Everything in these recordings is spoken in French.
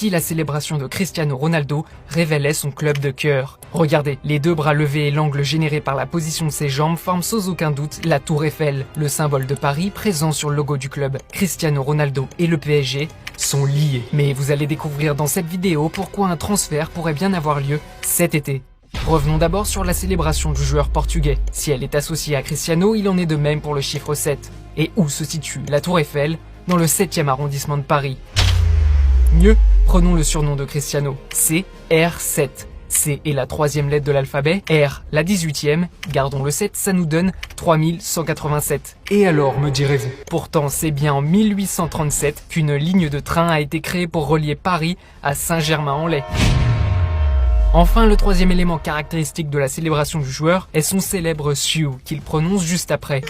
si la célébration de Cristiano Ronaldo révélait son club de cœur. Regardez, les deux bras levés et l'angle généré par la position de ses jambes forment sans aucun doute la Tour Eiffel, le symbole de Paris présent sur le logo du club. Cristiano Ronaldo et le PSG sont liés. Mais vous allez découvrir dans cette vidéo pourquoi un transfert pourrait bien avoir lieu cet été. Revenons d'abord sur la célébration du joueur portugais. Si elle est associée à Cristiano, il en est de même pour le chiffre 7. Et où se situe la Tour Eiffel? Dans le 7e arrondissement de Paris. Mieux, prenons le surnom de Cristiano, CR7. C est la 3e lettre de l'alphabet, R la 18e, gardons le 7, ça nous donne 3187. Et alors, me direz-vous? Pourtant, c'est bien en 1837 qu'une ligne de train a été créée pour relier Paris à Saint-Germain-en-Laye. Enfin, le 3e élément caractéristique de la célébration du joueur est son célèbre Xiu, qu'il prononce juste après.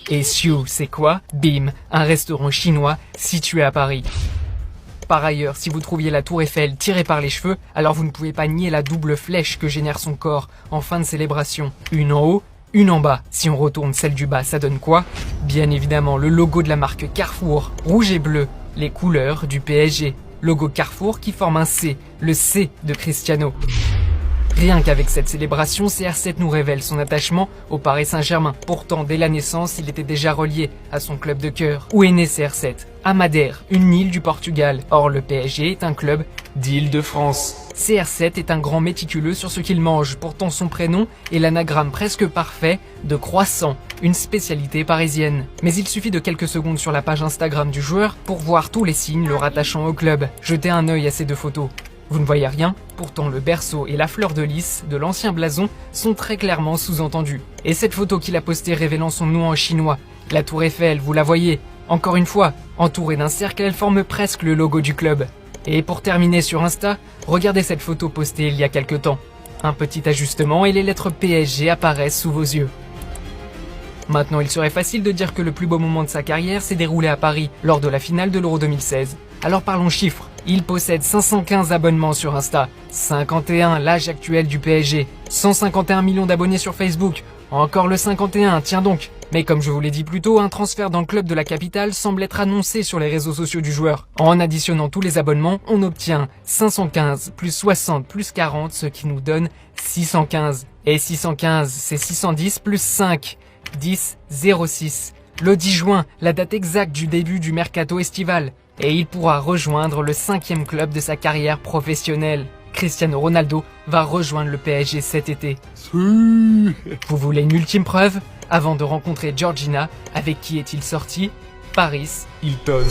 Et Xiu, c'est quoi? Bim, un restaurant chinois situé à Paris. Par ailleurs, si vous trouviez la Tour Eiffel tirée par les cheveux, alors vous ne pouvez pas nier la double flèche que génère son corps en fin de célébration. Une en haut, une en bas. Si on retourne celle du bas, ça donne quoi? Bien évidemment, le logo de la marque Carrefour, rouge et bleu, les couleurs du PSG. Logo Carrefour qui forme un C, le C de Cristiano. Rien qu'avec cette célébration, CR7 nous révèle son attachement au Paris Saint-Germain. Pourtant, dès la naissance, il était déjà relié à son club de cœur. Où est né CR7? À Madère, une île du Portugal. Or, le PSG est un club d'Île-de-France. CR7 est un grand méticuleux sur ce qu'il mange. Pourtant, son prénom est l'anagramme presque parfait de croissant, une spécialité parisienne. Mais il suffit de quelques secondes sur la page Instagram du joueur pour voir tous les signes le rattachant au club. Jetez un œil à ces deux photos. Vous ne voyez rien, pourtant le berceau et la fleur de lys de l'ancien blason sont très clairement sous-entendus. Et cette photo qu'il a postée révélant son nom en chinois, la Tour Eiffel, vous la voyez? Encore une fois, entourée d'un cercle, elle forme presque le logo du club. Et pour terminer sur Insta, regardez cette photo postée il y a quelques temps. Un petit ajustement et les lettres PSG apparaissent sous vos yeux. Maintenant, il serait facile de dire que le plus beau moment de sa carrière s'est déroulé à Paris, lors de la finale de l'Euro 2016. Alors parlons chiffres. Il possède 515 abonnements sur Insta, 51 l'âge actuel du PSG, 151 millions d'abonnés sur Facebook, encore le 51, tiens donc. Mais comme je vous l'ai dit plus tôt, un transfert dans le club de la capitale semble être annoncé sur les réseaux sociaux du joueur. En additionnant tous les abonnements, on obtient 515 plus 60 plus 40, ce qui nous donne 615. Et 615, c'est 610 plus 5, 10, 06. Le 10 juin, la date exacte du début du mercato estival. Et il pourra rejoindre le 5e club de sa carrière professionnelle. Cristiano Ronaldo va rejoindre le PSG cet été. Vous voulez une ultime preuve? Avant de rencontrer Georgina, avec qui est-il sorti? Paris Hilton.